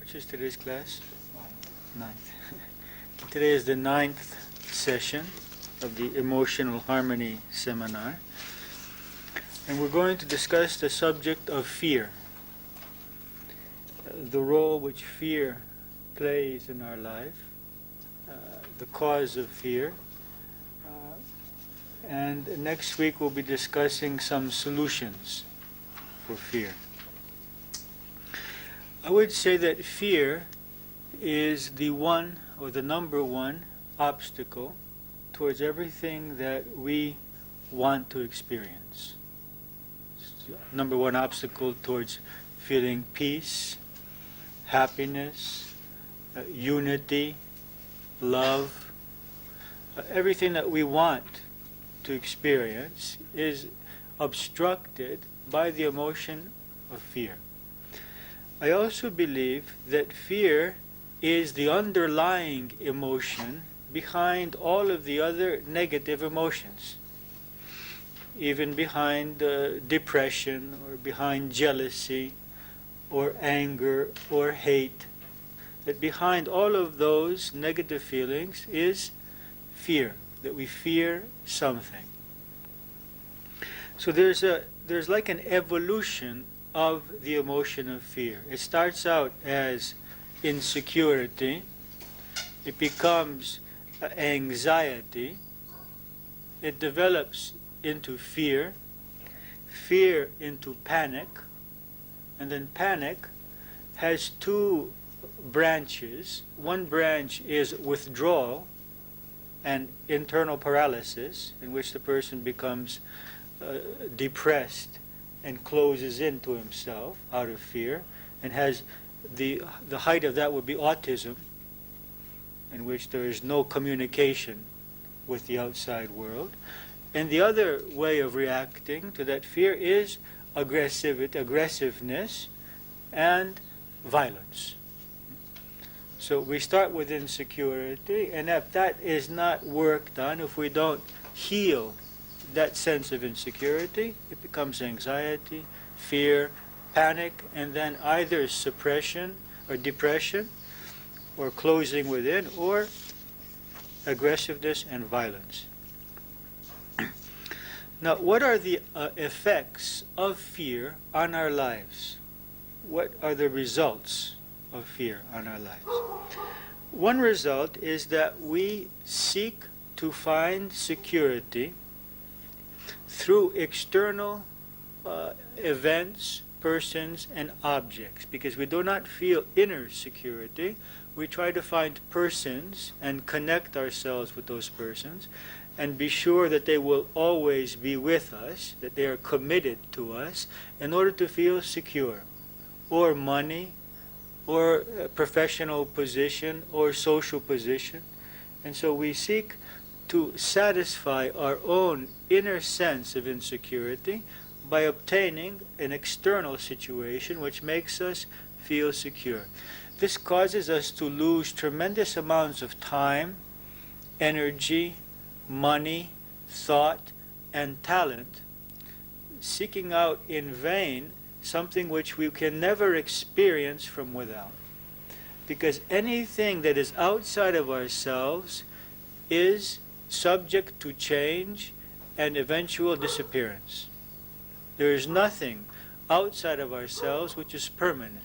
Which is today's class? Ninth. Today is the 9th session of the Emotional Harmony Seminar. And we're going to discuss the subject of fear. The role which fear plays in our life, the cause of fear. And next week we'll be discussing some solutions for fear. I would say that fear is the one or the number one obstacle towards everything that we want to experience. It's the number one obstacle towards feeling peace, happiness, unity, love. Everything that we want to experience is obstructed by the emotion of fear. I also believe that fear is the underlying emotion behind all of the other negative emotions, even behind depression or behind jealousy or anger or hate. That behind all of those negative feelings is fear, that we fear something. So there's like an evolution of the emotion of fear. It starts out as insecurity, it becomes anxiety, it develops into fear, fear into panic, and then panic has two branches. One branch is withdrawal and internal paralysis, in which the person becomes depressed and closes into himself out of fear, and has the height of that would be autism, in which there is no communication with the outside world. And the other way of reacting to that fear is aggressiveness and violence. So we start with insecurity, and if that is not worked on, if we don't heal that sense of insecurity, it becomes anxiety, fear, panic, and then either suppression or depression, or closing within, or aggressiveness and violence. Now, what are the effects of fear on our lives? What are the results of fear on our lives? One result is that we seek to find security through external events, persons, and objects. Because we do not feel inner security, we try to find persons and connect ourselves with those persons and be sure that they will always be with us, that they are committed to us, in order to feel secure. Or money, or professional position, or social position. And so we seek to satisfy our own inner sense of insecurity by obtaining an external situation which makes us feel secure. This causes us to lose tremendous amounts of time, energy, money, thought, and talent, seeking out in vain something which we can never experience from without. Because anything that is outside of ourselves is subject to change and eventual disappearance. There is nothing outside of ourselves which is permanent.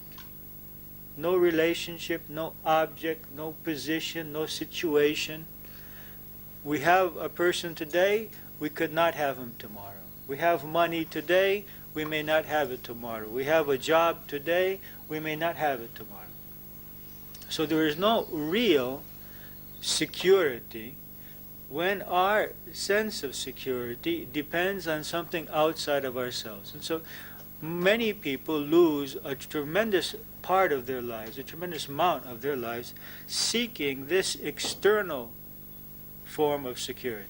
No relationship, no object, no position, no situation. We have a person today, we could not have him tomorrow. We have money today, we may not have it tomorrow. We have a job today, we may not have it tomorrow. So there is no real security when our sense of security depends on something outside of ourselves. And so many people lose a tremendous part of their lives, a tremendous amount of their lives, seeking this external form of security.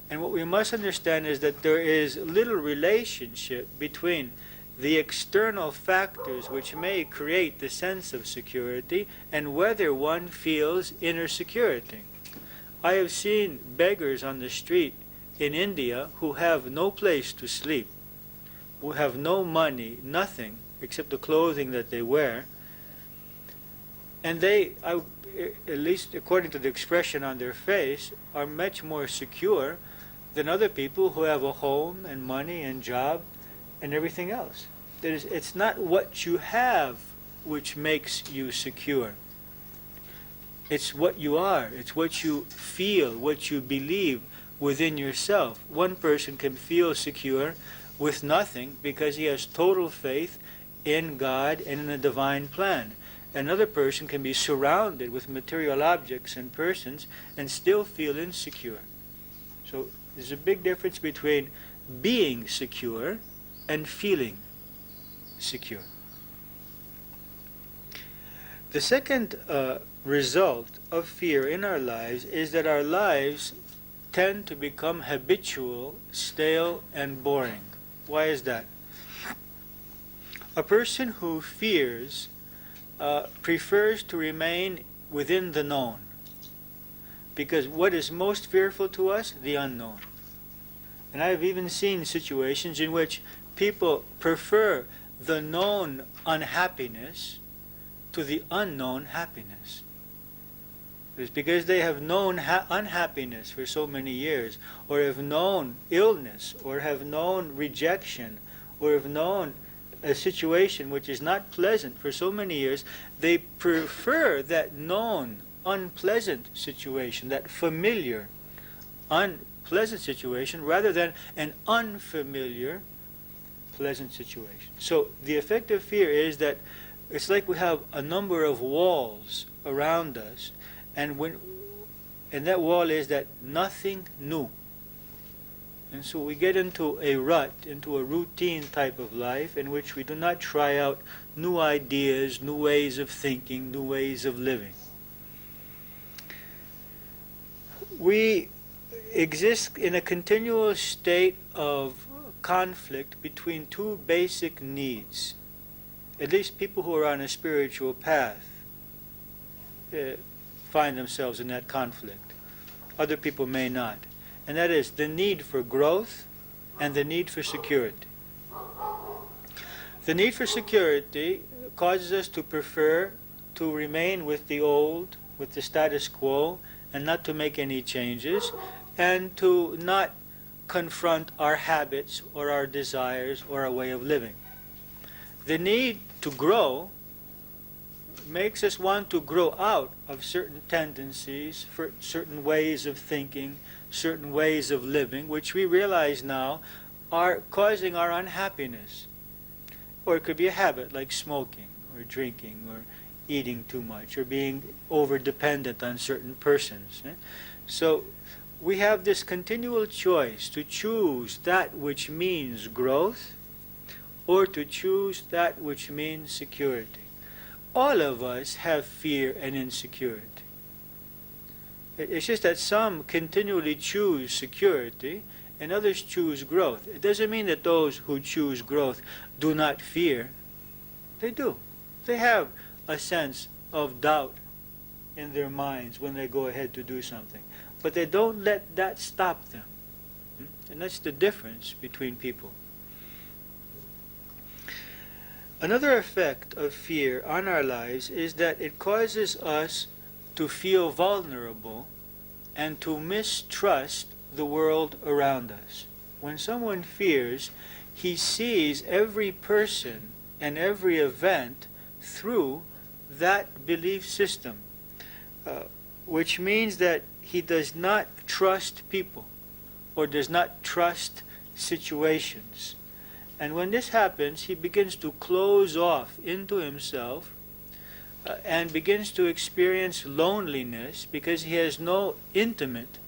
And what we must understand is that there is little relationship between the external factors which may create the sense of security and whether one feels inner security. I have seen beggars on the street in India who have no place to sleep, who have no money, nothing except the clothing that they wear, And they, at least according to the expression on their face, are much more secure than other people who have a home and money and job and everything else. That is, it's not what you have which makes you secure. It's what you are. It's what you feel, what you believe within yourself. One person can feel secure with nothing because he has total faith in God and in the divine plan. Another person can be surrounded with material objects and persons and still feel insecure. So there's a big difference between being secure and feeling secure. The second result of fear in our lives is that our lives tend to become habitual, stale, and boring. Why is that? A person who fears prefers to remain within the known. Because what is most fearful to us? The unknown. And I've even seen situations in which people prefer the known unhappiness to the unknown happiness. It's because they have known unhappiness for so many years, or have known illness, or have known rejection, or have known a situation which is not pleasant for so many years, they prefer that known unpleasant situation, that familiar unpleasant situation, rather than an unfamiliar pleasant situation. So the effect of fear is that it's like we have a number of walls around us, and that wall is that nothing new. And so we get into a rut, into a routine type of life in which we do not try out new ideas, new ways of thinking, new ways of living. We exist in a continual state of conflict between two basic needs. At least people who are on a spiritual path find themselves in that conflict. Other people may not. And that is the need for growth and the need for security. The need for security causes us to prefer to remain with the old, with the status quo, and not to make any changes, and to not confront our habits or our desires or our way of living. The need to grow makes us want to grow out of certain tendencies, for certain ways of thinking, certain ways of living, which we realize now are causing our unhappiness. Or it could be a habit like smoking or drinking or eating too much or being over-dependent on certain persons. So we have this continual choice to choose that which means growth or to choose that which means security. All of us have fear and insecurity. It's just that some continually choose security and others choose growth. It doesn't mean that those who choose growth do not fear. They do. They have a sense of doubt in their minds when they go ahead to do something. But they don't let that stop them. And that's the difference between people. Another effect of fear on our lives is that it causes us to feel vulnerable and to mistrust the world around us. When someone fears, he sees every person and every event through that belief system, which means that he does not trust people or does not trust situations. And when this happens, he begins to close off into himself and begins to experience loneliness because he has no intimate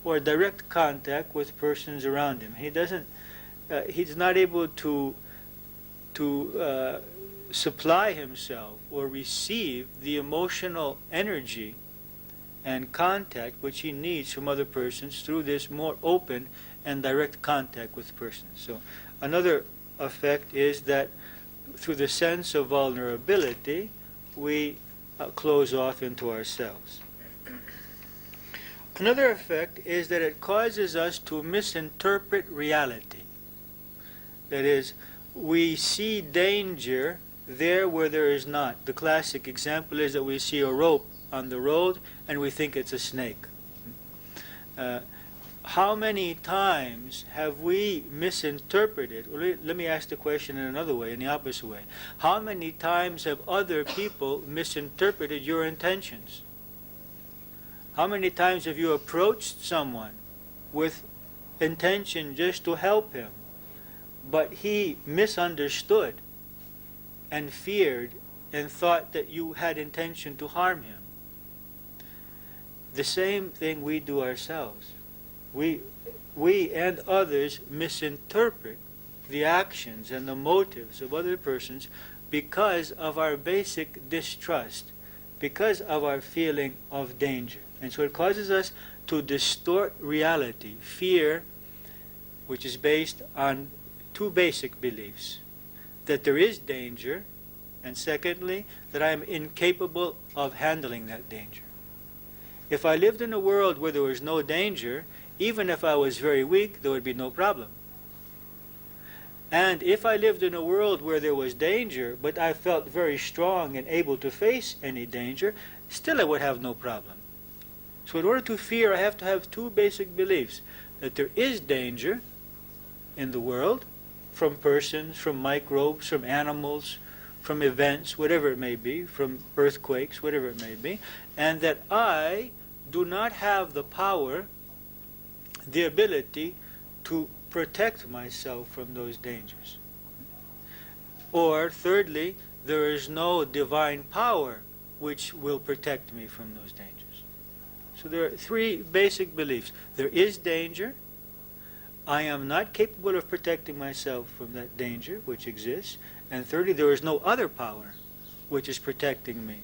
or direct contact with persons around him. He's not able to supply himself or receive the emotional energy and contact which he needs from other persons through this more open and direct contact with persons. So another effect is that through the sense of vulnerability, we close off into ourselves. Another effect is that it causes us to misinterpret reality. That is, we see danger there where there is not. The classic example is that we see a rope on the road and we think it's a snake. How many times have we misinterpreted? Let me ask the question in another way, in the opposite way. How many times have other people misinterpreted your intentions? How many times have you approached someone with intention just to help him, but he misunderstood and feared and thought that you had intention to harm him? The same thing we do ourselves. We and others misinterpret the actions and the motives of other persons because of our basic distrust, because of our feeling of danger. And so it causes us to distort reality. Fear, which is based on two basic beliefs: that there is danger, and secondly, that I am incapable of handling that danger. If I lived in a world where there was no danger, even if I was very weak, there would be no problem. And if I lived in a world where there was danger, but I felt very strong and able to face any danger, still I would have no problem. So in order to fear, I have to have two basic beliefs: that there is danger in the world, from persons, from microbes, from animals, from events, whatever it may be, from earthquakes, whatever it may be, and that I do not have the power, the ability to protect myself from those dangers. Or thirdly, there is no divine power which will protect me from those dangers. So there are three basic beliefs. There is danger. I am not capable of protecting myself from that danger which exists. And thirdly, there is no other power which is protecting me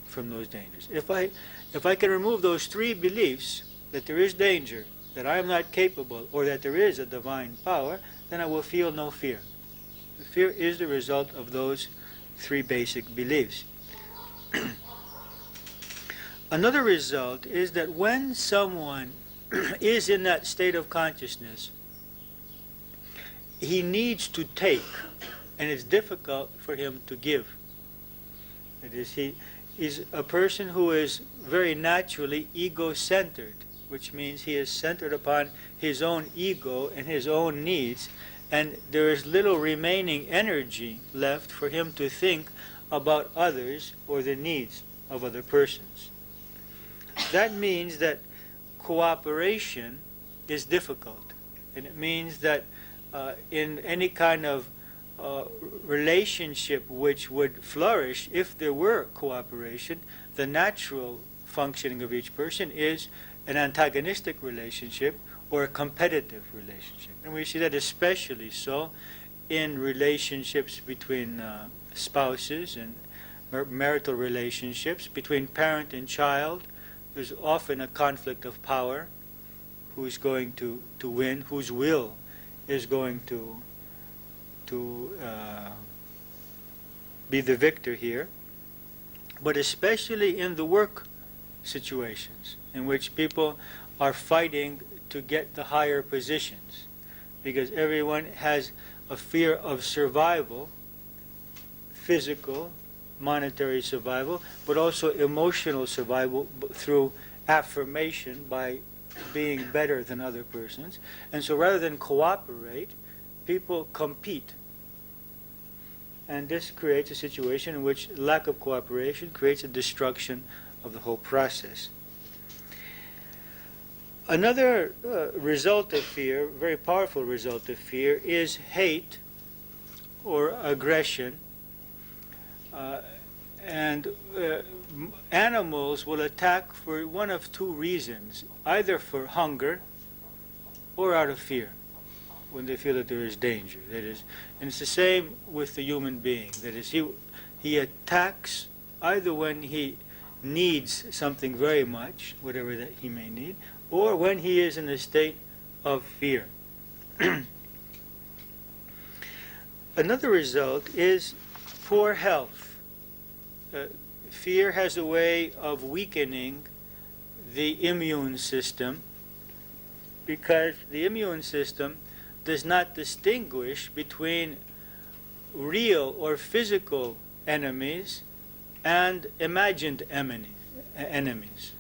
from those dangers. If I can remove those three beliefs, that there is danger, that I am not capable, or that there is a divine power, then I will feel no fear. Fear is the result of those three basic beliefs. Another result is that when someone is in that state of consciousness, he needs to take, and it's difficult for him to give. It is, he is a person who is very naturally ego-centered, which means he is centered upon his own ego and his own needs, and there is little remaining energy left for him to think about others or the needs of other persons. That means that cooperation is difficult, and it means that in any kind of relationship which would flourish if there were cooperation, the natural functioning of each person is an antagonistic relationship or a competitive relationship. And we see that especially so in relationships between spouses and marital relationships, between parent and child. There's often a conflict of power. Who's going to win? Whose will is going to be the victor here? But especially in the work situations in which people are fighting to get the higher positions, because everyone has a fear of survival, physical, monetary survival, but also emotional survival through affirmation by being better than other persons. And so rather than cooperate, people compete. And this creates a situation in which lack of cooperation creates a destruction of the whole process. Another result of fear, very powerful result of fear, is hate or aggression. And animals will attack for one of two reasons: either for hunger or out of fear, when they feel that there is danger. That is, and it's the same with the human being. That is, he attacks either when he needs something very much, whatever that he may need, or when he is in a state of fear. Another result is poor health. Fear has a way of weakening the immune system, because the immune system does not distinguish between real or physical enemies and imagined enemies.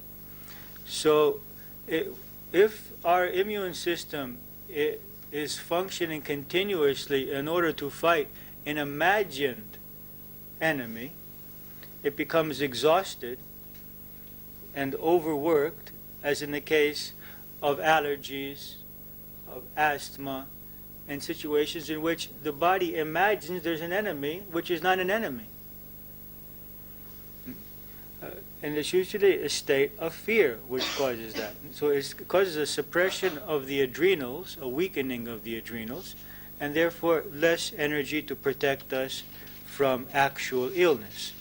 So if our immune system is functioning continuously in order to fight an imagined enemy, it becomes exhausted and overworked, as in the case of allergies, of asthma, and situations in which the body imagines there's an enemy which is not an enemy. And it's usually a state of fear which causes that. So it causes a suppression of the adrenals, a weakening of the adrenals, and therefore less energy to protect us from actual illness.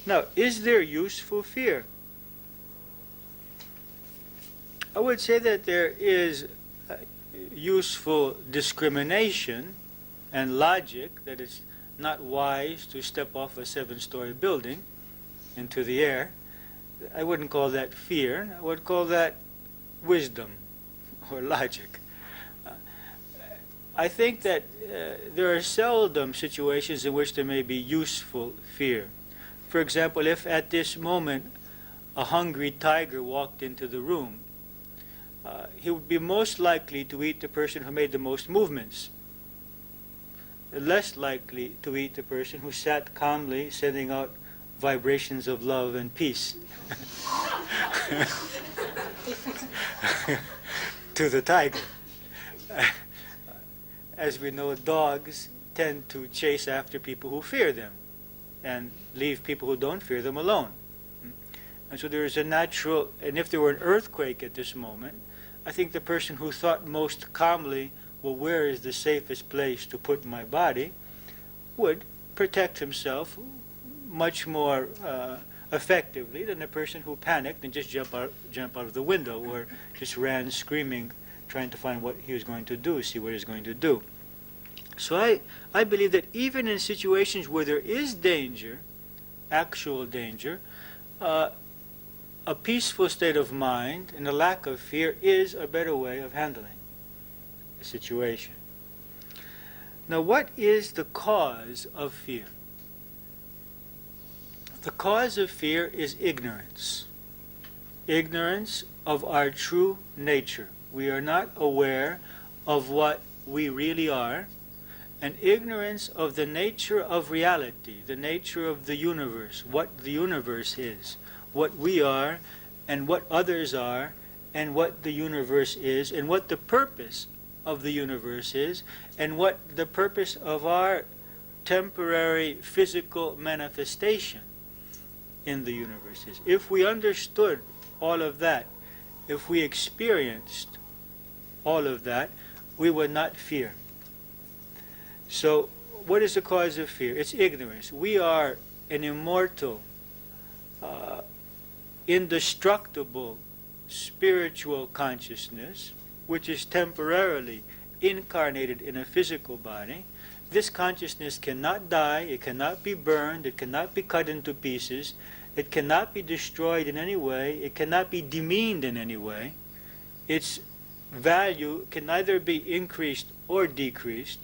Now, is there useful fear? I would say that there is useful discrimination and logic, that it's not wise to step off a 7-story building into the air. I wouldn't call that fear. I would call that wisdom or logic. I think that there are seldom situations in which there may be useful fear. For example, if at this moment a hungry tiger walked into the room, he would be most likely to eat the person who made the most movements, less likely to eat the person who sat calmly sending out vibrations of love and peace to the tiger. As we know, dogs tend to chase after people who fear them and leave people who don't fear them alone. And so there is a natural, and if there were an earthquake at this moment, I think the person who thought most calmly, well, where is the safest place to put my body, would protect himself much more effectively than the person who panicked and just jump out of the window or just ran screaming, trying to find what he was going to do, see what he was going to do. So I believe that even in situations where there is danger, actual danger, a peaceful state of mind and a lack of fear is a better way of handling the situation. Now, what is the cause of fear? The cause of fear is ignorance. Ignorance of our true nature. We are not aware of what we really are, and ignorance of the nature of reality, the nature of the universe, what the universe is, what we are, and what others are, and what the universe is, and what the purpose of the universe is, and what the purpose of our temporary physical manifestation in the universe is. If we understood all of that, if we experienced all of that, we would not fear. So, what is the cause of fear? It's ignorance. We are an immortal, indestructible spiritual consciousness, which is temporarily incarnated in a physical body. This consciousness cannot die, it cannot be burned, it cannot be cut into pieces, it cannot be destroyed in any way, it cannot be demeaned in any way. Its value can neither be increased or decreased.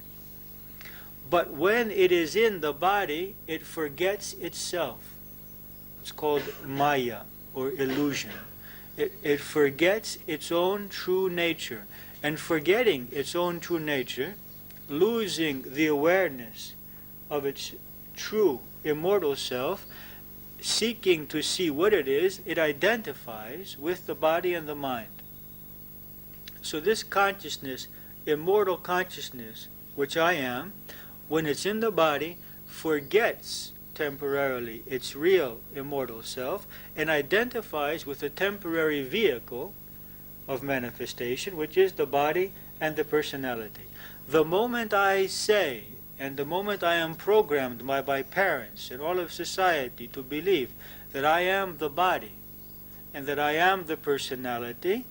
But when it is in the body, it forgets itself. It's called Maya, or illusion. It forgets its own true nature. And forgetting its own true nature, losing the awareness of its true immortal self, seeking to see what it is, it identifies with the body and the mind. So this consciousness, immortal consciousness, which I am, when it's in the body, forgets temporarily its real immortal self and identifies with a temporary vehicle of manifestation, which is the body and the personality. The moment I say, and the moment I am programmed by my parents and all of society to believe that I am the body and that I am the personality,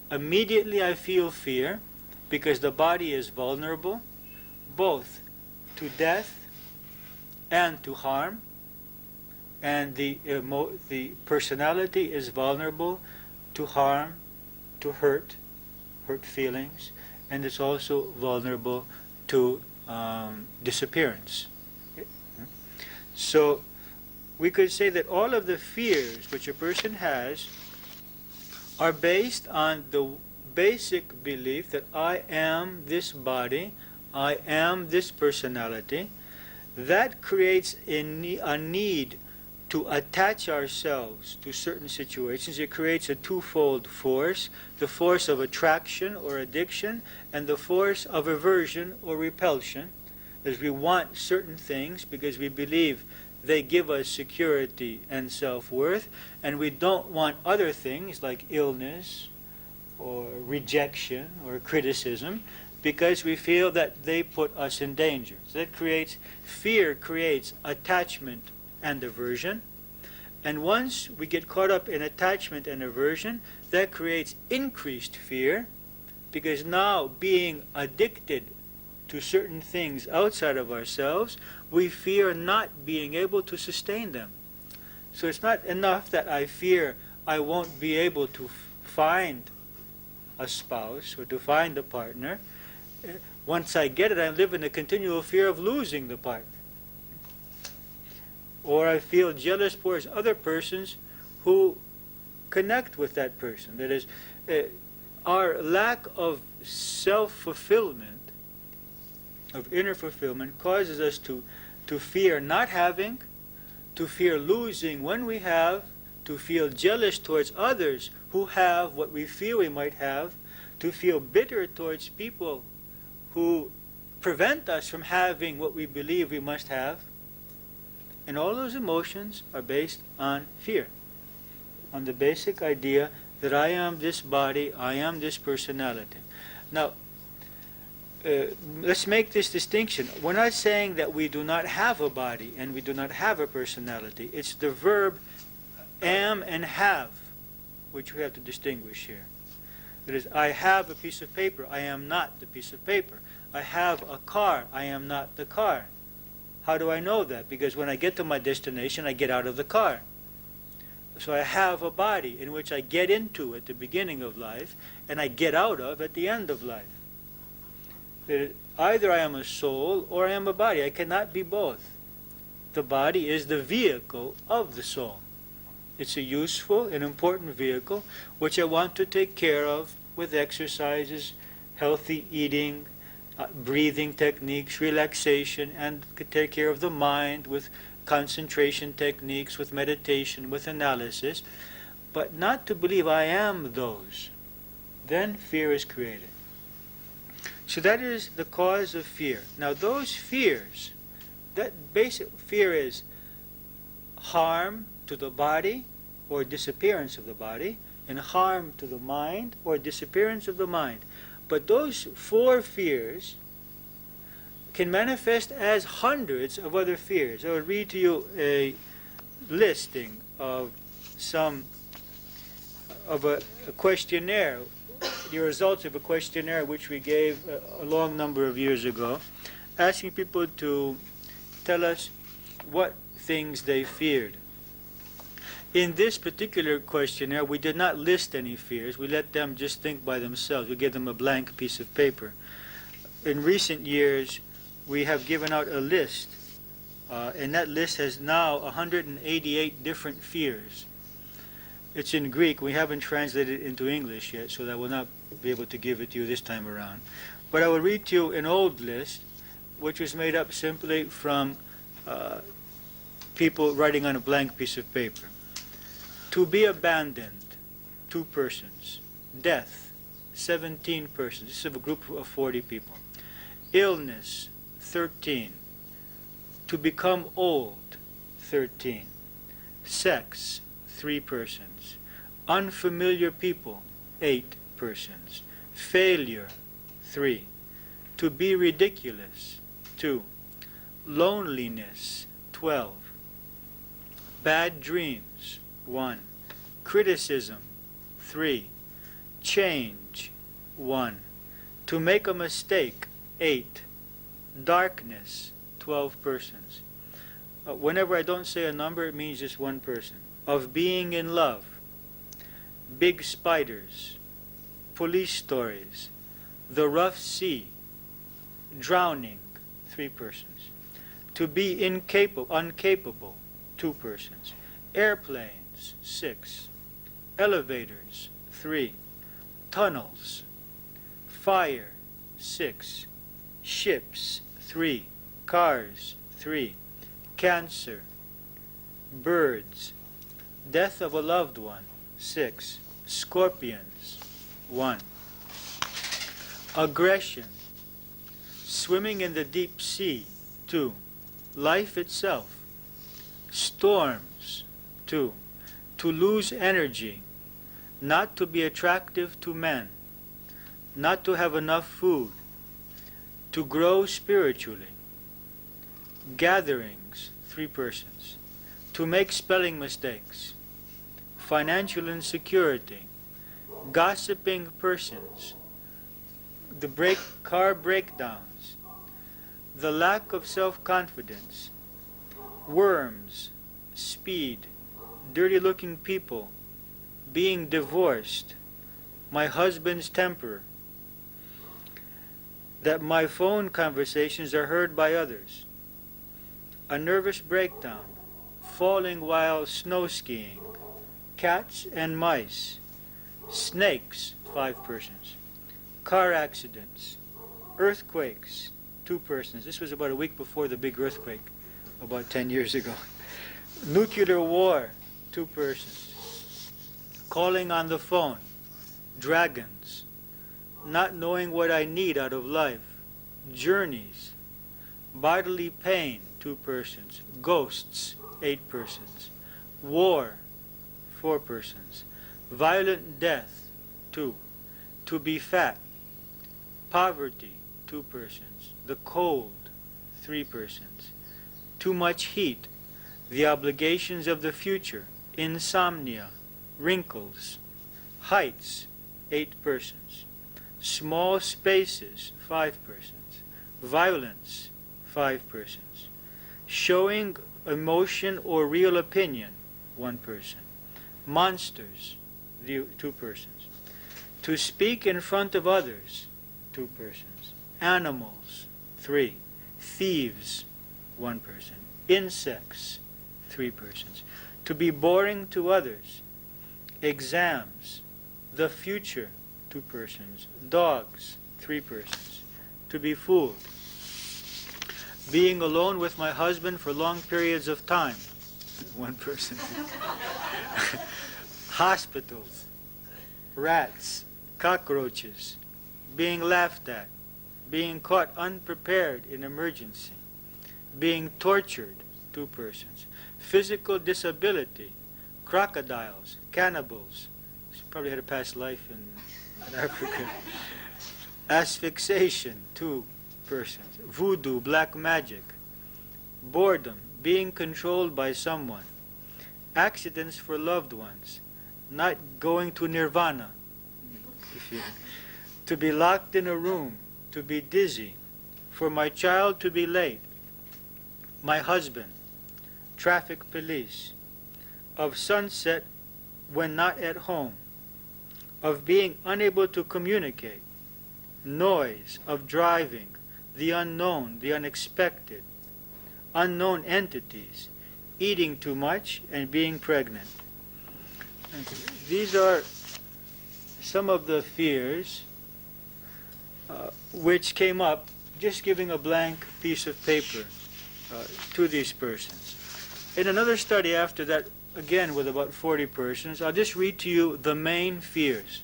immediately I feel fear, because the body is vulnerable both to death and to harm, and the personality is vulnerable to harm, to hurt feelings, and it's also vulnerable to disappearance. So we could say that all of the fears which a person has are based on the basic belief that I am this body, I am this personality. That creates a need to attach ourselves to certain situations. It creates a twofold force, the force of attraction or addiction, and the force of aversion or repulsion, as we want certain things because we believe they give us security and self-worth, and we don't want other things like illness or rejection or criticism because we feel that they put us in danger. So that creates, fear creates attachment and aversion. And once we get caught up in attachment and aversion, that creates increased fear, because now being addicted to certain things outside of ourselves, we fear not being able to sustain them. So it's not enough that I fear I won't be able to find a spouse or to find a partner. Once I get it, I live in a continual fear of losing the partner. Or I feel jealous towards other persons who connect with that person. That is, our lack of self-fulfillment, of inner fulfillment, causes us to fear not having, to fear losing when we have, to feel jealous towards others who have what we feel we might have, to feel bitter towards people who prevent us from having what we believe we must have. And all those emotions are based on fear, on the basic idea that I am this body, I am this personality. Now, let's make this distinction. We're not saying that we do not have a body and we do not have a personality. It's the verb am and have which we have to distinguish here. That is, I have a piece of paper, I am not the piece of paper. I have a car, I am not the car. How do I know that? Because when I get to my destination, I get out of the car. So I have a body in which I get into at the beginning of life and I get out of at the end of life. Either I am a soul or I am a body. I cannot be both. The body is the vehicle of the soul. It's a useful and important vehicle which I want to take care of with exercises, healthy eating, breathing techniques, relaxation, and take care of the mind with concentration techniques, with meditation, with analysis, but not to believe I am those. Then fear is created. So that is the cause of fear. Now those fears, that basic fear is harm to the body or disappearance of the body, and harm to the mind or disappearance of the mind. But those four fears can manifest as hundreds of other fears. I will read to you a listing of a questionnaire, the results of a questionnaire which we gave a long number of years ago, asking people to tell us what things they feared. In this particular questionnaire, we did not list any fears. We let them just think by themselves. We gave them a blank piece of paper. In recent years, we have given out a list, and that list has now 188 different fears. It's in Greek. We haven't translated it into English yet, so I will not be able to give it to you this time around. But I will read to you an old list, which was made up simply from people writing on a blank piece of paper. To be abandoned, 2 persons. Death, 17 persons. This is a group of 40 people. Illness, 13. To become old, 13. Sex, 3 persons. Unfamiliar people, 8 persons. Failure, 3. To be ridiculous, 2. Loneliness, 12. Bad dreams, 1. Criticism, 3. Change, 1. To make a mistake, 8. Darkness, 12 persons. Whenever I don't say a number, it means just one person. Of being in love, big spiders, police stories, The rough sea, drowning, 3 persons. To be uncapable, 2 persons. Airplanes, 6. Elevators, 3. Tunnels, fire, 6. Ships, 3. Cars, 3. Cancer, birds, death of a loved one, 6. Scorpions, 1. Aggression, swimming in the deep sea, 2. Life itself, storms, 2. To lose energy, not to be attractive to men, not to have enough food, to grow spiritually. Gatherings, 3 persons. To make spelling mistakes, financial insecurity, gossiping persons, the car breakdowns, the lack of self-confidence, worms, speed, dirty-looking people, being divorced, my husband's temper, that my phone conversations are heard by others, a nervous breakdown, falling while snow skiing, cats and mice, snakes, 5 persons, car accidents, earthquakes, 2 persons. This was about a week before the big earthquake, about 10 years ago. Nuclear war, 2 persons. Calling on the phone, dragons, not knowing what I need out of life, journeys, bodily pain, 2 persons. Ghosts, 8 persons. War, 4 persons. Violent death, 2. To be fat. Poverty, 2 persons. The cold, 3 persons. Too much heat. The obligations of the future. Insomnia. Wrinkles. Heights, 8 persons. Small spaces, 5 persons. Violence, 5 persons. Showing emotion or real opinion, 1 person. Monsters, 2 persons. To speak in front of others, 2 persons. Animals, 3. Thieves, 1 person. Insects, 3 persons. To be boring to others. Exams, the future, 2 persons. Dogs, 3 persons. To be fooled. Being alone with my husband for long periods of time, 1 person. Hospitals, rats, cockroaches, being laughed at, being caught unprepared in emergency, being tortured, 2 persons. Physical disability, crocodiles, cannibals, probably had a past life in Africa. Asphyxiation, 2 persons. Voodoo, black magic. Boredom, being controlled by someone. Accidents for loved ones. Not going to nirvana. To be locked in a room. To be dizzy. For my child to be late. My husband. Traffic police. Of sunset when not at home. Of being unable to communicate. Noise. Of driving. The unknown, the unexpected. Unknown entities. Eating too much and being pregnant. These are some of the fears which came up just giving a blank piece of paper to these persons. In another study after that, again with about 40 persons, I'll just read to you the main fears.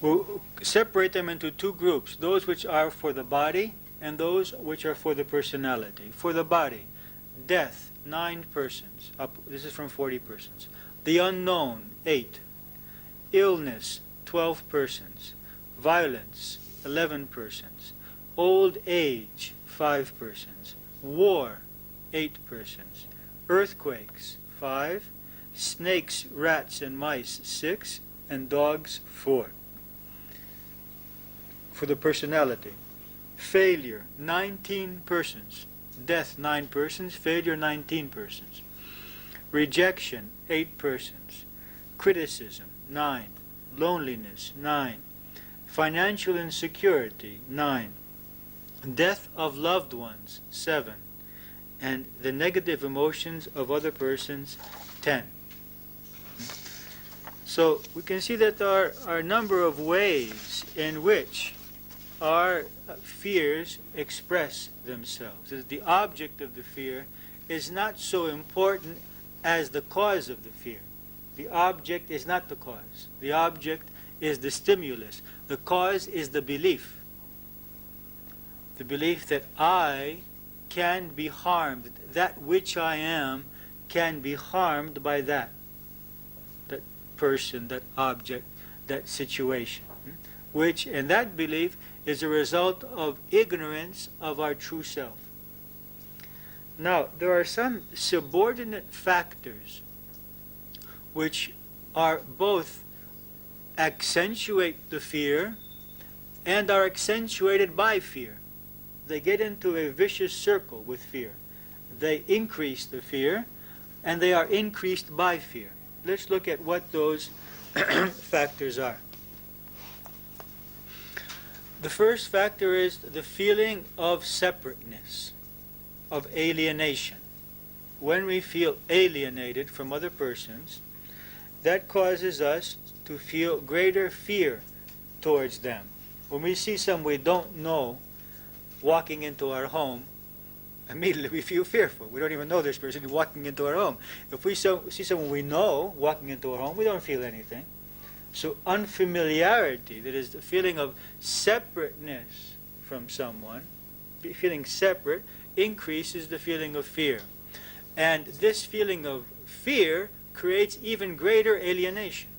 We'll separate them into 2 groups, those which are for the body and those which are for the personality. For the body, death, 9 persons. This is from 40 persons. The unknown, 8. Illness, 12 persons. Violence, 11 persons. Old age, 5 persons. War, 8 persons. Earthquakes, 5. Snakes, rats, and mice, 6. And dogs, 4. For the personality. Failure, 19 persons. Death, 9 persons. Failure, 19 persons. Rejection, 8 persons. Criticism, 9. Loneliness, 9. Financial insecurity, 9. Death of loved ones, 7. And the negative emotions of other persons, 10. So we can see that there are a number of ways in which our fears express themselves. The object of the fear is not so important as the cause of the fear. The object is not the cause. The object is the stimulus. The cause is the belief. The belief that I can be harmed, that which I am can be harmed by that person, that object, that situation. Which, and that belief is a result of ignorance of our true self. Now, there are some subordinate factors which are both accentuate the fear and are accentuated by fear. They get into a vicious circle with fear. They increase the fear and they are increased by fear. Let's look at what those factors are. The first factor is the feeling of separateness, of alienation. When we feel alienated from other persons, that causes us to feel greater fear towards them. When we see someone we don't know walking into our home, immediately we feel fearful. We don't even know this person walking into our home. If we see someone we know walking into our home, we don't feel anything. So unfamiliarity, that is the feeling of separateness from someone, feeling separate, increases the feeling of fear. And this feeling of fear creates even greater alienation.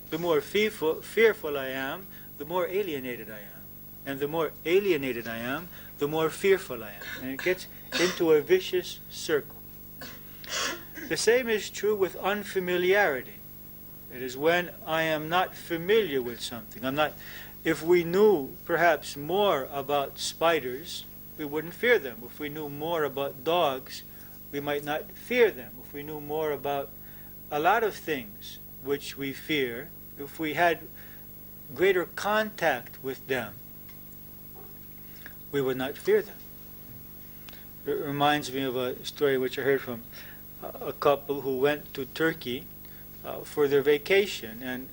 The more fearful I am, the more alienated I am. And the more alienated I am, the more fearful I am. And it gets into a vicious circle. The same is true with unfamiliarity. It is when I am not familiar with something. If we knew perhaps more about spiders, we wouldn't fear them. If we knew more about dogs, we might not fear them. If we knew more about a lot of things which we fear, if we had greater contact with them, we would not fear them. It reminds me of a story which I heard from a couple who went to Turkey for their vacation. And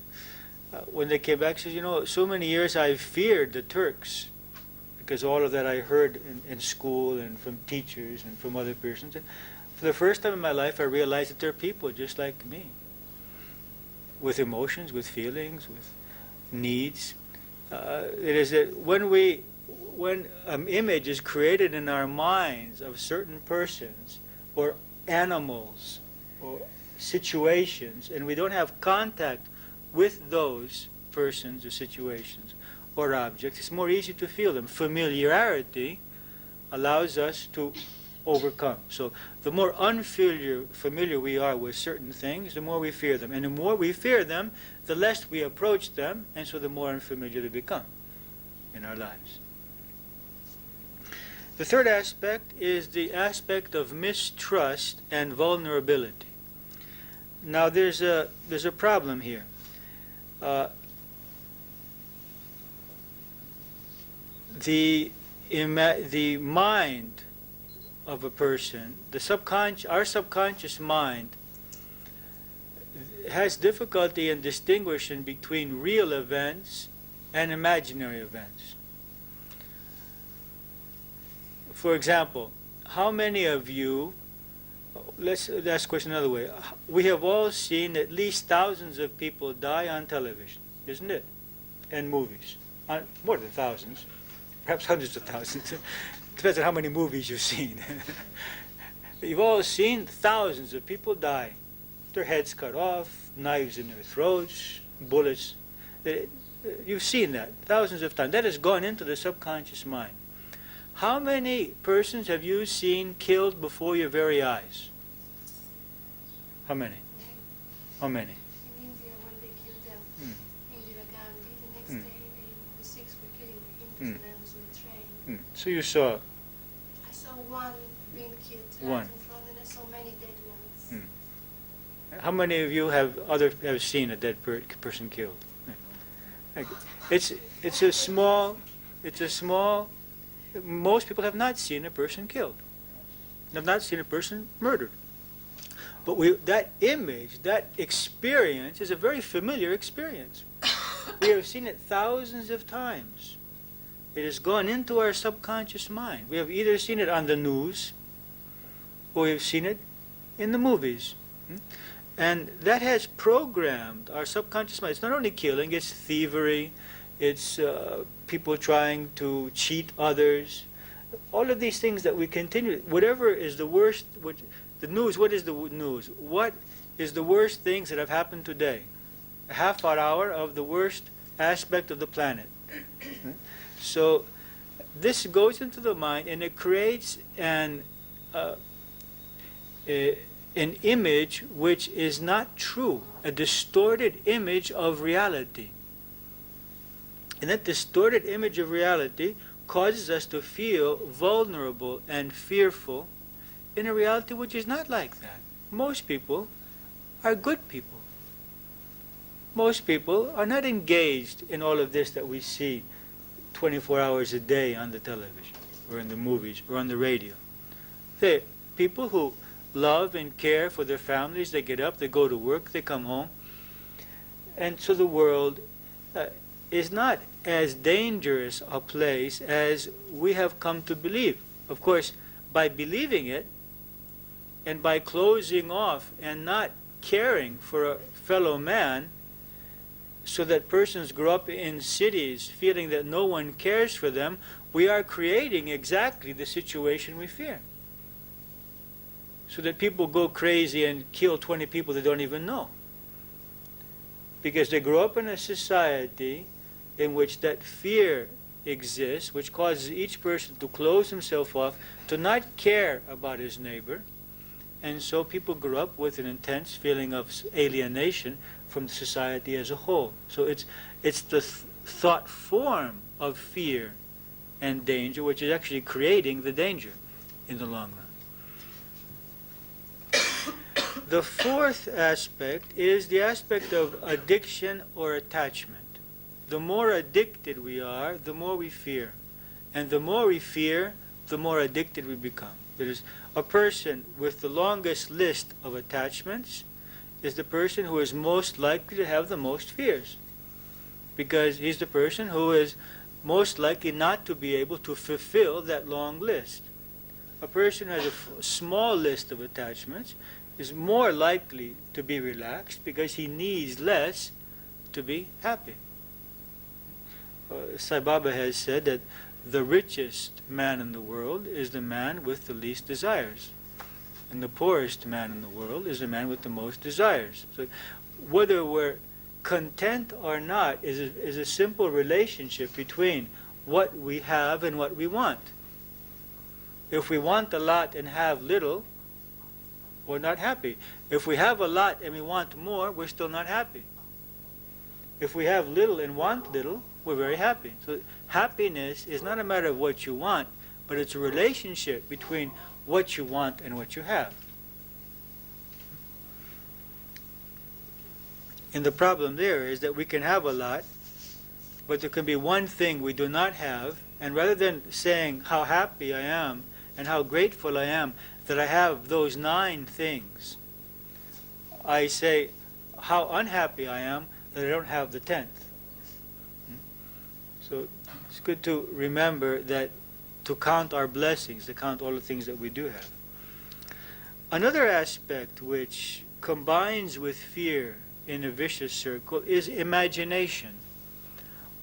when they came back, says, so many years I've feared the Turks because all of that I heard in school and from teachers and from other persons. And for the first time in my life, I realized that they're people just like me, with emotions, with feelings, with needs. It is that when an image is created in our minds of certain persons or animals or situations, and we don't have contact with those persons or situations or objects, it's more easy to feel them. Familiarity allows us to overcome. So the more unfamiliar we are with certain things, the more we fear them. And the more we fear them, the less we approach them, and so the more unfamiliar they become in our lives. The third aspect is the aspect of mistrust and vulnerability. Now there's a problem here. The mind of a person, our subconscious mind, has difficulty in distinguishing between real events and imaginary events. For example, how many of you, let's ask the question another way. We have all seen at least thousands of people die on television, isn't it? And movies. More than thousands, perhaps hundreds of thousands. Depends on how many movies you've seen. You've all seen thousands of people die. Their heads cut off, knives in their throats, bullets. You've seen that thousands of times. That has gone into the subconscious mind. How many persons have you seen killed before your very eyes? How many? How many? In India, when they killed them, Indira Gandhi, the next day the Sikhs were killing the Hindus when I was on the train. So you saw? I saw one being killed One. right in front, and I saw many dead ones. How many of you have seen a dead person killed? Like, it's a small. Most people have not seen a person killed. Have not seen a person murdered. But that image, that experience, is a very familiar experience. We have seen it thousands of times. It has gone into our subconscious mind. We have either seen it on the news, or we have seen it in the movies. And that has programmed our subconscious mind. It's not only killing, it's thievery, it's people trying to cheat others. All of these things that we continue, whatever is the worst, the news, what is the news? What is the worst things that have happened today? A half an hour of the worst aspect of the planet. So this goes into the mind and it creates an image which is not true, a distorted image of reality. And that distorted image of reality causes us to feel vulnerable and fearful in a reality which is not like that. Most people are good people. Most people are not engaged in all of this that we see 24 hours a day on the television or in the movies or on the radio. They're people who love and care for their families. They get up, they go to work, they come home. And so the world is not as dangerous a place as we have come to believe. Of course, by believing it and by closing off and not caring for a fellow man, so that persons grow up in cities feeling that no one cares for them, we are creating exactly the situation we fear. So that people go crazy and kill 20 people they don't even know. Because they grow up in a society in which that fear exists, which causes each person to close himself off, to not care about his neighbor. And so people grow up with an intense feeling of alienation from society as a whole. So it's the thought form of fear and danger which is actually creating the danger in the long run. The fourth aspect is the aspect of addiction or attachment. The more addicted we are, the more we fear. And the more we fear, the more addicted we become. That is, a person with the longest list of attachments is the person who is most likely to have the most fears. Because he's the person who is most likely not to be able to fulfill that long list. A person who has a small list of attachments is more likely to be relaxed because he needs less to be happy. Sai Baba has said that the richest man in the world is the man with the least desires. And the poorest man in the world is the man with the most desires. So whether we're content or not is a simple relationship between what we have and what we want. If we want a lot and have little, we're not happy. If we have a lot and we want more, we're still not happy. If we have little and want little, we're very happy. So happiness is not a matter of what you want, but it's a relationship between what you want and what you have. And the problem there is that we can have a lot, but there can be one thing we do not have, and rather than saying how happy I am and how grateful I am that I have those 9 things, I say how unhappy I am that I don't have the 10th. So it's good to remember that to count our blessings, to count all the things that we do have. Another aspect which combines with fear in a vicious circle is imagination.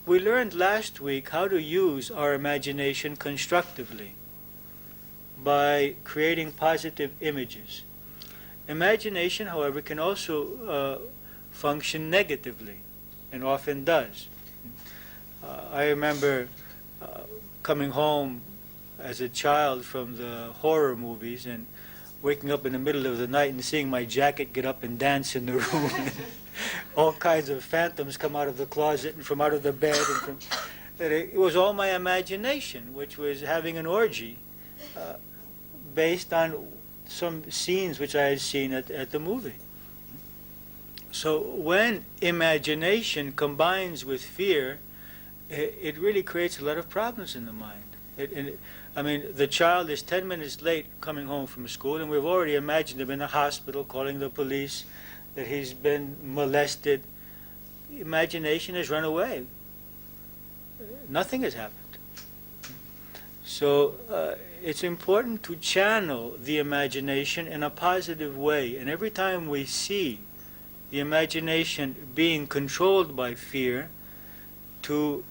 We learned last week how to use our imagination constructively by creating positive images. Imagination, however, can also function negatively, and often does. I remember coming home as a child from the horror movies and waking up in the middle of the night and seeing my jacket get up and dance in the room. All kinds of phantoms come out of the closet and from out of the bed. It was all my imagination, which was having an orgy based on some scenes which I had seen at the movie. So when imagination combines with fear, it really creates a lot of problems in the mind. I mean, the child is 10 minutes late coming home from school, and we've already imagined him in a hospital calling the police, that he's been molested. Imagination has run away. Nothing has happened. So it's important to channel the imagination in a positive way. And every time we see the imagination being controlled by fear, to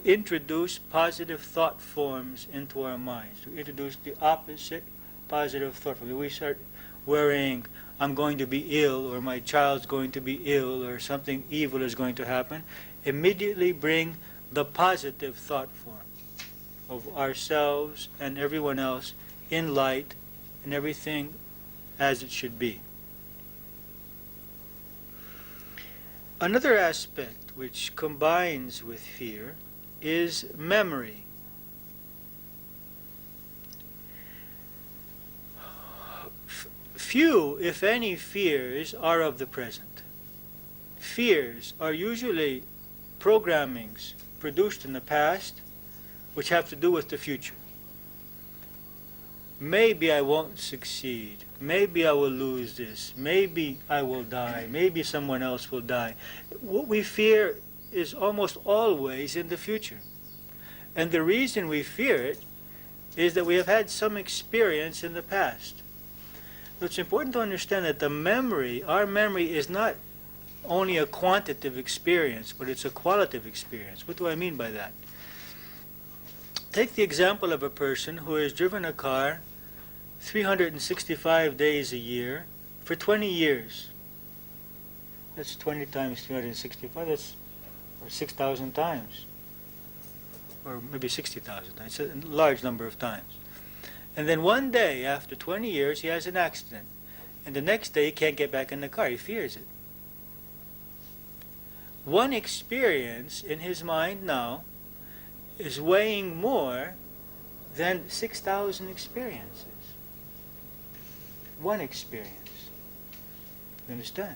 introduce positive thought forms into our minds, to introduce the opposite positive thought form. We start worrying, I'm going to be ill, or my child's going to be ill, or something evil is going to happen. Immediately bring the positive thought form of ourselves and everyone else in light, and everything as it should be. Another aspect which combines with fear is memory. Few, if any, fears are of the present. Fears are usually programmings produced in the past which have to do with the future. Maybe I won't succeed. Maybe I will lose this. Maybe I will die. Maybe someone else will die. What we fear is almost always in the future. And the reason we fear it is that we have had some experience in the past. So it's important to understand that our memory is not only a quantitative experience, but it's a qualitative experience. What do I mean by that? Take the example of a person who has driven a car 365 days a year for 20 years. That's 20 times 365, that's 6,000 times. Or maybe 60,000 times. It's a large number of times. And then one day, after 20 years, he has an accident. And the next day, he can't get back in the car. He fears it. One experience in his mind now is weighing more than 6,000 experiences. One experience. You understand?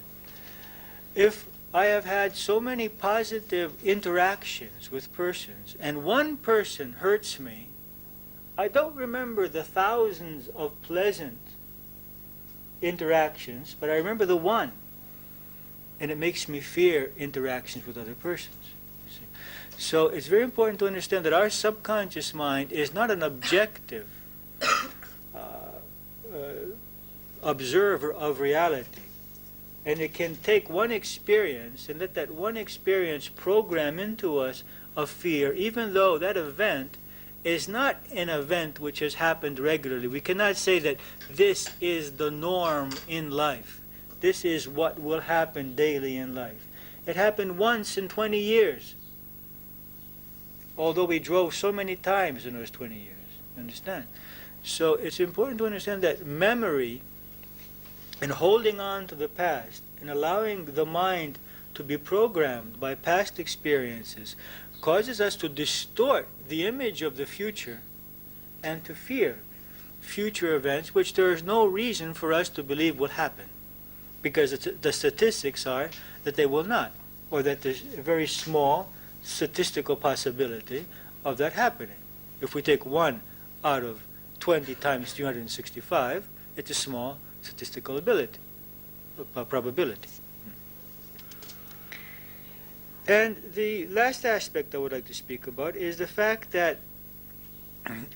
If I have had so many positive interactions with persons, and one person hurts me, I don't remember the thousands of pleasant interactions, but I remember the one. And it makes me fear interactions with other persons. You see? So it's very important to understand that our subconscious mind is not an objective observer of reality. And it can take one experience and let that one experience program into us a fear, even though that event is not an event which has happened regularly. We cannot say that this is the norm in life. This is what will happen daily in life. It happened once in 20 years. Although we drove so many times in those 20 years. Understand? So it's important to understand that memory and holding on to the past and allowing the mind to be programmed by past experiences causes us to distort the image of the future and to fear future events which there is no reason for us to believe will happen, because the statistics are that they will not, or that there's a very small statistical possibility of that happening. If we take 1 out of 20 times 365, it's a small statistical probability. And the last aspect I would like to speak about is the fact that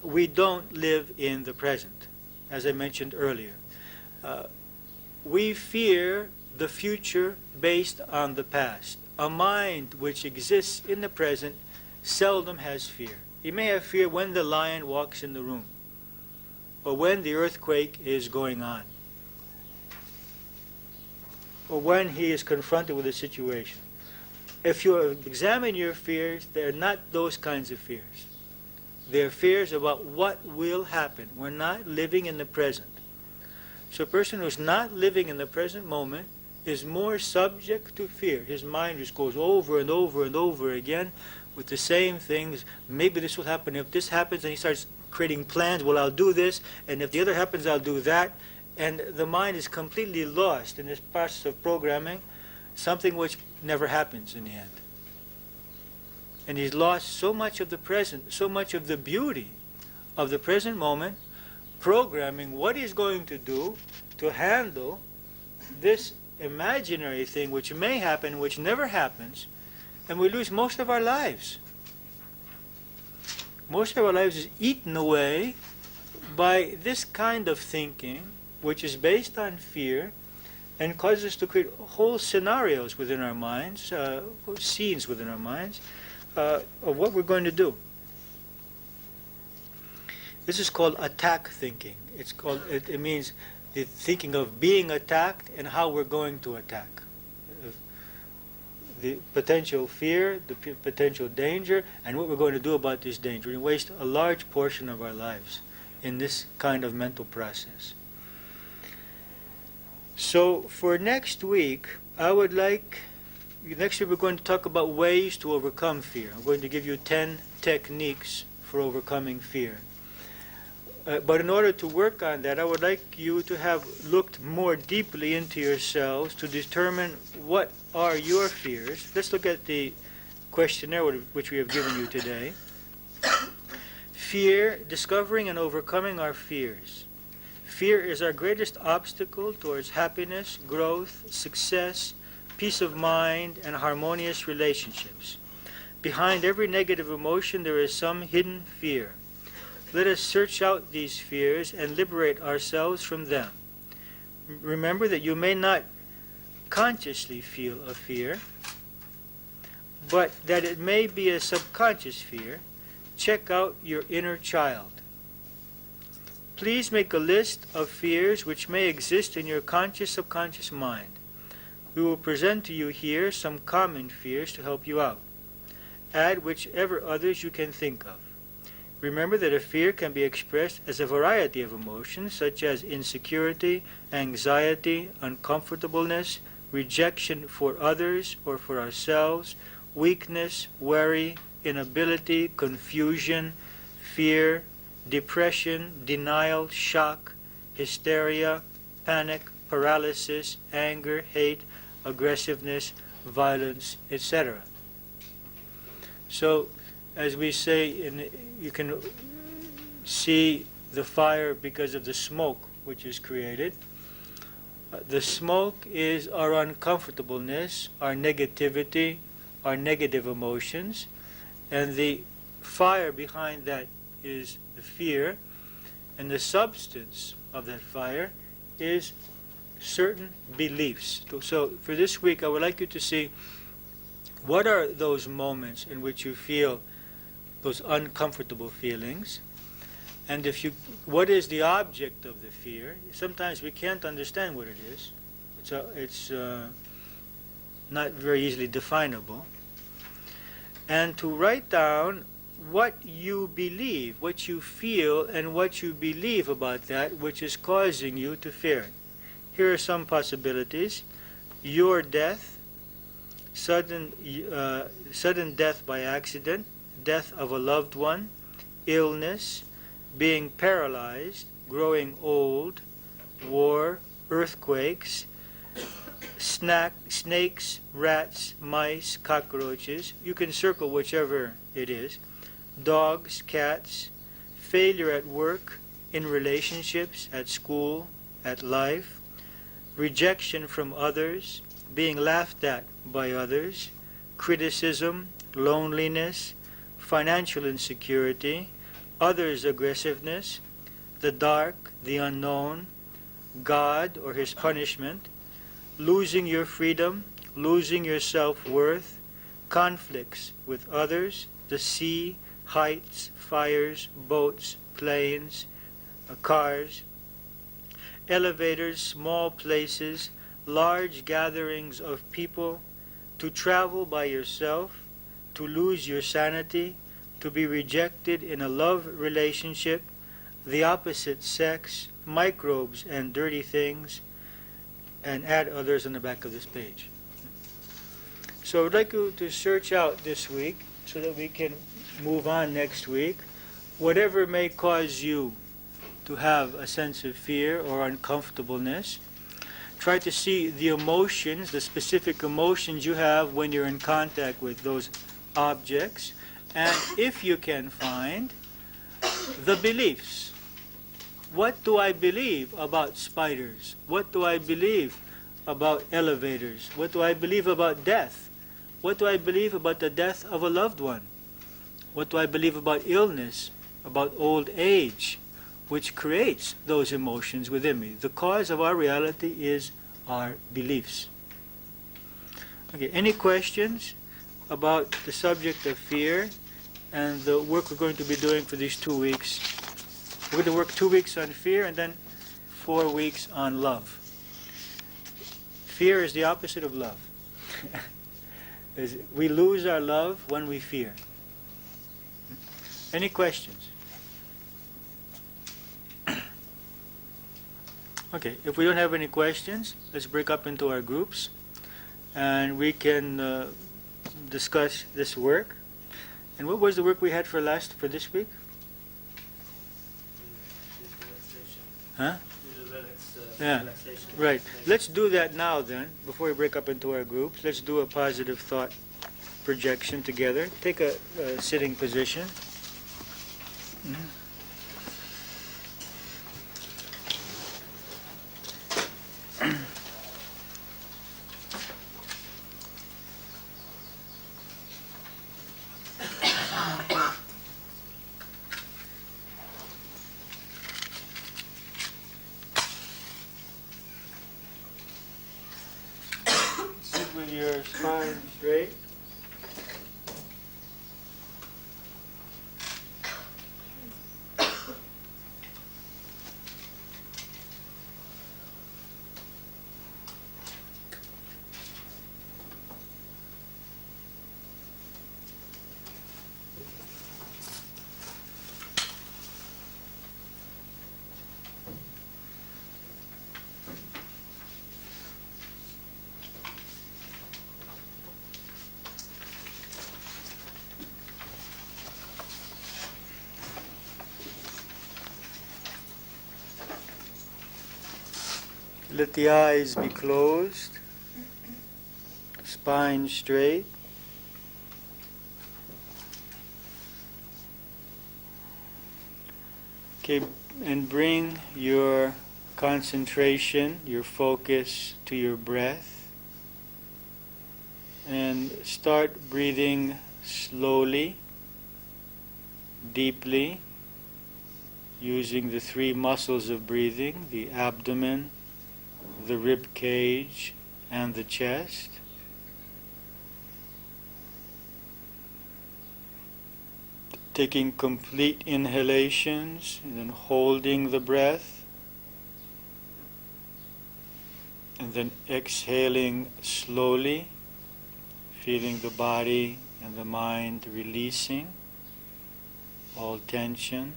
we don't live in the present, as I mentioned earlier. We fear the future based on the past. A mind which exists in the present seldom has fear. You may have fear when the lion walks in the room, or when the earthquake is going on, or when he is confronted with a situation. If you examine your fears, they're not those kinds of fears. They're fears about what will happen. We're not living in the present. So a person who's not living in the present moment is more subject to fear. His mind just goes over and over and over again with the same things. Maybe this will happen. If this happens, and he starts creating plans, well, I'll do this, and if the other happens, I'll do that. And the mind is completely lost in this process of programming, something which never happens in the end. And he's lost so much of the present, so much of the beauty of the present moment, programming what he's going to do to handle this imaginary thing which may happen, which never happens, and we lose most of our lives. Most of our lives is eaten away by this kind of thinking, which is based on fear, and causes us to create whole scenarios within our minds, scenes within our minds, of what we're going to do. This is called attack thinking. It means the thinking of being attacked and how we're going to attack. The potential fear, the potential danger, and what we're going to do about this danger. We waste a large portion of our lives in this kind of mental process. So for next week, next week we're going to talk about ways to overcome fear. I'm going to give you 10 techniques for overcoming fear. But in order to work on that, I would like you to have looked more deeply into yourselves to determine what are your fears. Let's look at the questionnaire which we have given you today. Fear, discovering and overcoming our fears. Fear is our greatest obstacle towards happiness, growth, success, peace of mind, and harmonious relationships. Behind every negative emotion there is some hidden fear. Let us search out these fears and liberate ourselves from them. Remember that you may not consciously feel a fear, but that it may be a subconscious fear. Check out your inner child. Please make a list of fears which may exist in your conscious-subconscious mind. We will present to you here some common fears to help you out. Add whichever others you can think of. Remember that a fear can be expressed as a variety of emotions such as insecurity, anxiety, uncomfortableness, rejection for others or for ourselves, weakness, worry, inability, confusion, fear, depression, denial, shock, hysteria, panic, paralysis, anger, hate, aggressiveness, violence, etc. So, as we say, you can see the fire because of the smoke which is created. The smoke is our uncomfortableness, our negativity, our negative emotions, and the fire behind that is the fear, and the substance of that fire is certain beliefs. So for this week I would like you to see what are those moments in which you feel those uncomfortable feelings, and what is the object of the fear. Sometimes we can't understand what it is. It's not very easily definable. And to write down what you believe, what you feel, and what you believe about that which is causing you to fear. Here are some possibilities. Your death, sudden death by accident, death of a loved one, illness, being paralyzed, growing old, war, earthquakes, snakes, rats, mice, cockroaches. You can circle whichever it is. Dogs, cats, failure at work, in relationships, at school, at life, rejection from others, being laughed at by others, criticism, loneliness, financial insecurity, others' aggressiveness, the dark, the unknown, God or his punishment, losing your freedom, losing your self-worth, conflicts with others, the sea, heights, fires, boats, planes, cars, elevators, small places, large gatherings of people, to travel by yourself, to lose your sanity, to be rejected in a love relationship, the opposite sex, microbes and dirty things, and add others on the back of this page. So I would like you to search out this week so that we can move on next week. Whatever may cause you to have a sense of fear or uncomfortableness, try to see the emotions, the specific emotions you have when you're in contact with those objects, and if you can find the beliefs. What do I believe about spiders? What do I believe about elevators? What do I believe about death? What do I believe about the death of a loved one? What do I believe about illness, about old age, which creates those emotions within me? The cause of our reality is our beliefs. Okay, any questions about the subject of fear and the work we're going to be doing for these 2 weeks? We're going to work 2 weeks on fear and then 4 weeks on love. Fear is the opposite of love. We lose our love when we fear. Any questions? Okay, if we don't have any questions, let's break up into our groups and we can discuss this work. And what was the work we had for this week? Huh? Yeah, right. Let's do that now then, before we break up into our groups. Let's do a positive thought projection together. Take a sitting position. Sit with your spine straight. Let the eyes be closed, spine straight. Okay, and bring your concentration, your focus to your breath. And start breathing slowly, deeply, using the 3 muscles of breathing, the abdomen, the rib cage, and the chest. Taking complete inhalations and then holding the breath, and then exhaling slowly, feeling the body and the mind releasing all tension.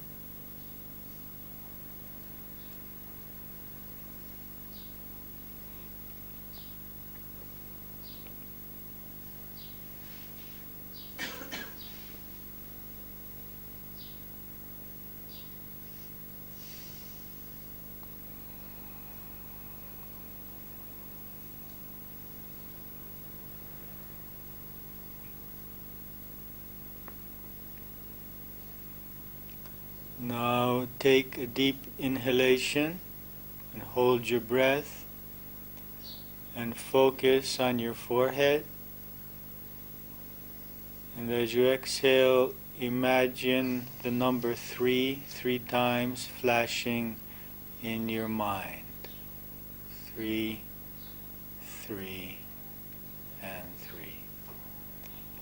Now take a deep inhalation and hold your breath and focus on your forehead. And as you exhale, imagine the number 3 times flashing in your mind. 3, 3, and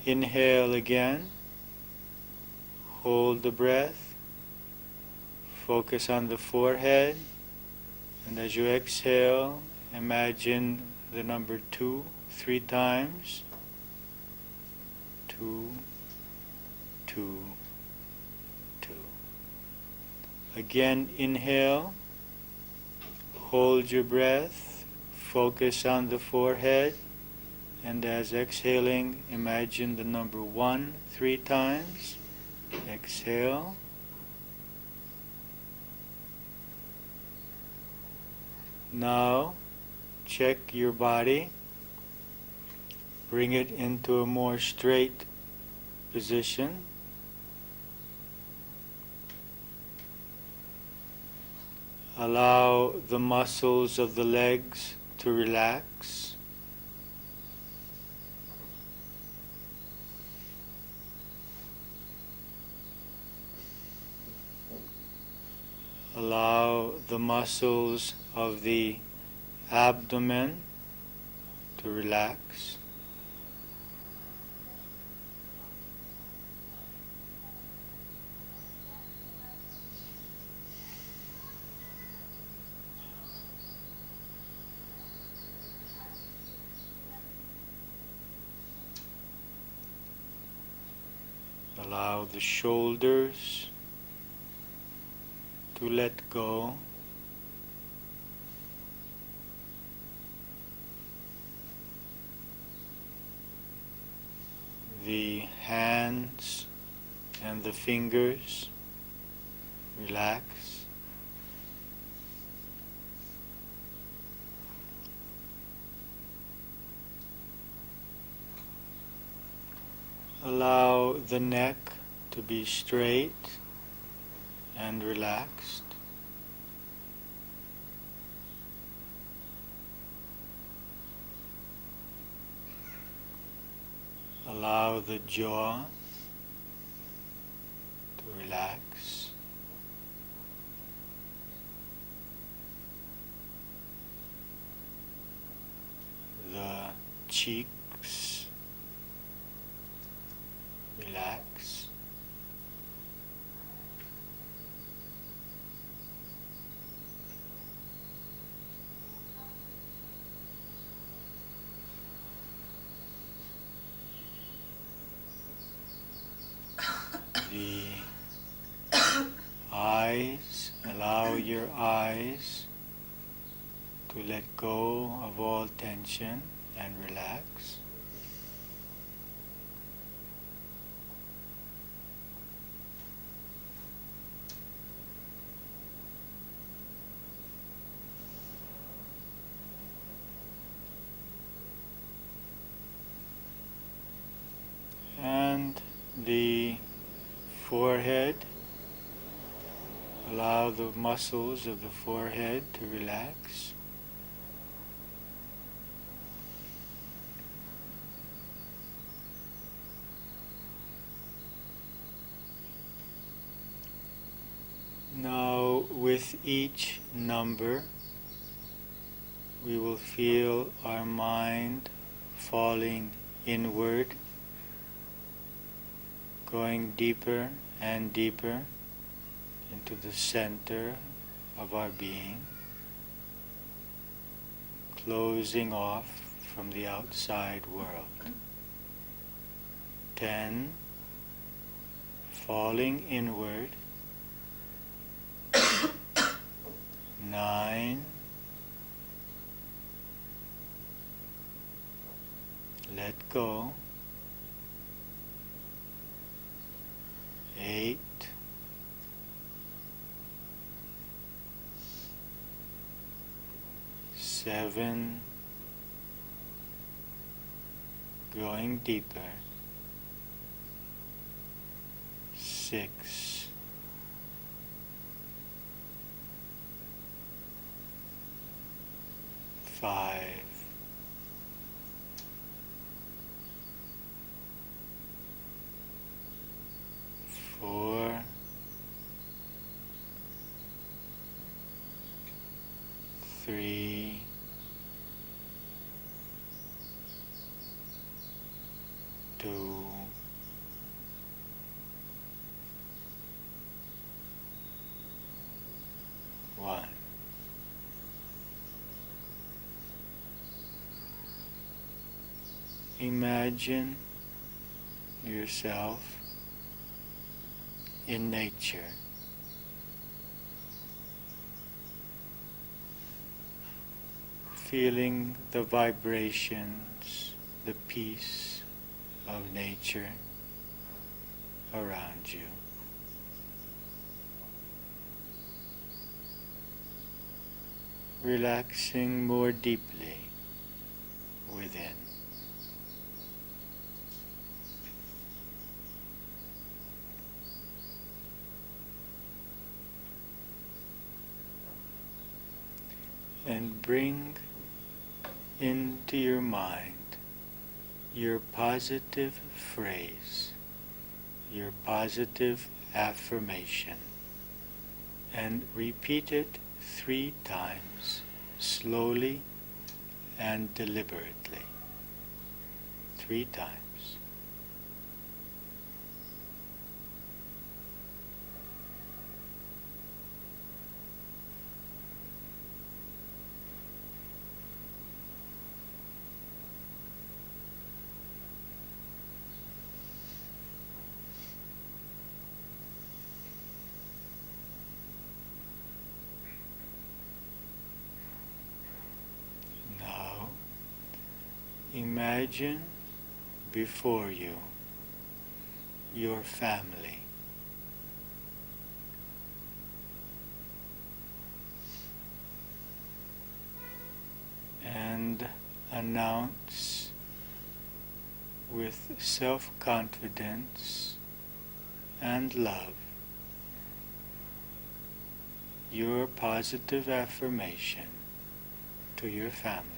3. Inhale again. Hold the breath. Focus on the forehead, and as you exhale, imagine the number 2 3 times. 2, 2, 2. Again, inhale, hold your breath, focus on the forehead, and as exhaling, imagine the number 1 3 times. Exhale. Now, check your body. Bring it into a more straight position. Allow the muscles of the legs to relax. Allow the muscles of the abdomen to relax. Allow the shoulders to let go. The hands and the fingers relax. Allow the neck to be straight and relaxed. Allow the jaw to relax. The cheeks relax. The eyes, allow your eyes to let go of all tension and relax. And the forehead, allow the muscles of the forehead to relax. Now, with each number, we will feel our mind falling inward, going deeper and deeper into the center of our being, closing off from the outside world. 10, falling inward. 9, let go. 8, 7, going deeper. 6, 5, 4, 3, 2, 1. Imagine yourself in nature. Feeling the vibrations, the peace of nature around you. relaxing more deeply within. And bring into your mind your positive phrase, your positive affirmation, and repeat it 3 times, slowly and deliberately. 3 times. Now, imagine before you your family. And announce with self-confidence and love your positive affirmation to your family.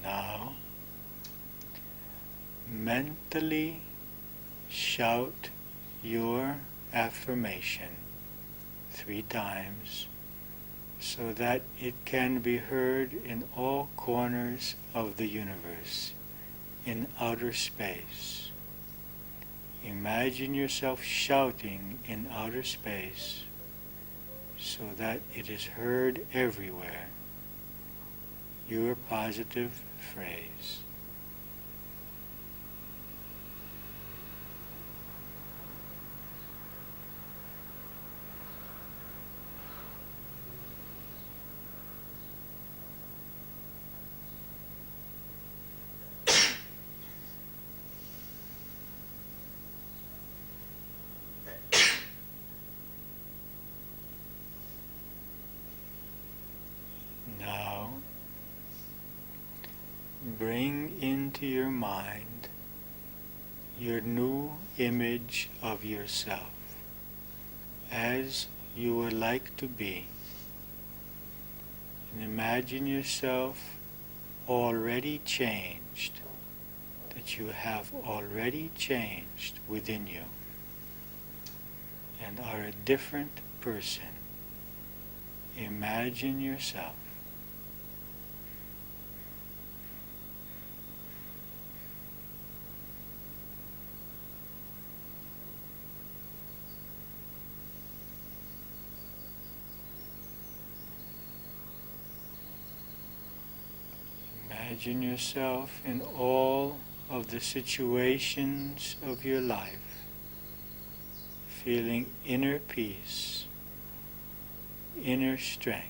Now, mentally shout your affirmation 3 times so that it can be heard in all corners of the universe, in outer space. Imagine yourself shouting in outer space so that it is heard everywhere. Your positive phrase. Now, bring into your mind your new image of yourself as you would like to be. And imagine yourself already changed, that you have already changed within you and are a different person. Imagine yourself. Imagine yourself in all of the situations of your life, feeling inner peace, inner strength.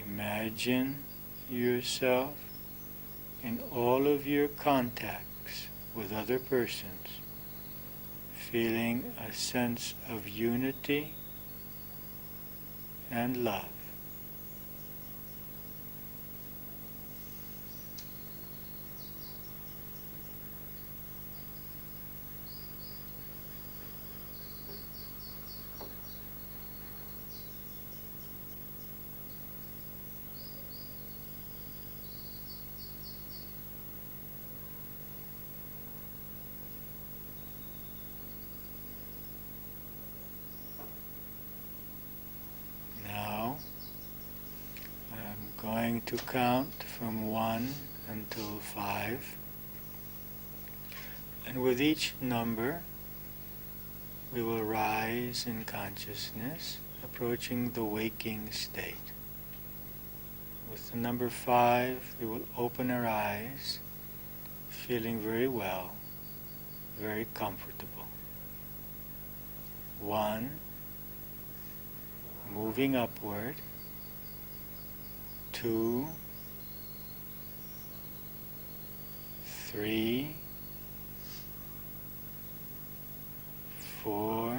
Imagine yourself in all of your contacts with other persons, feeling a sense of unity and love. going to count from 1 until 5. And with each number, we will rise in consciousness, approaching the waking state. With the number 5, we will open our eyes, feeling very well, very comfortable. 1, moving upward. 2, 3, 4,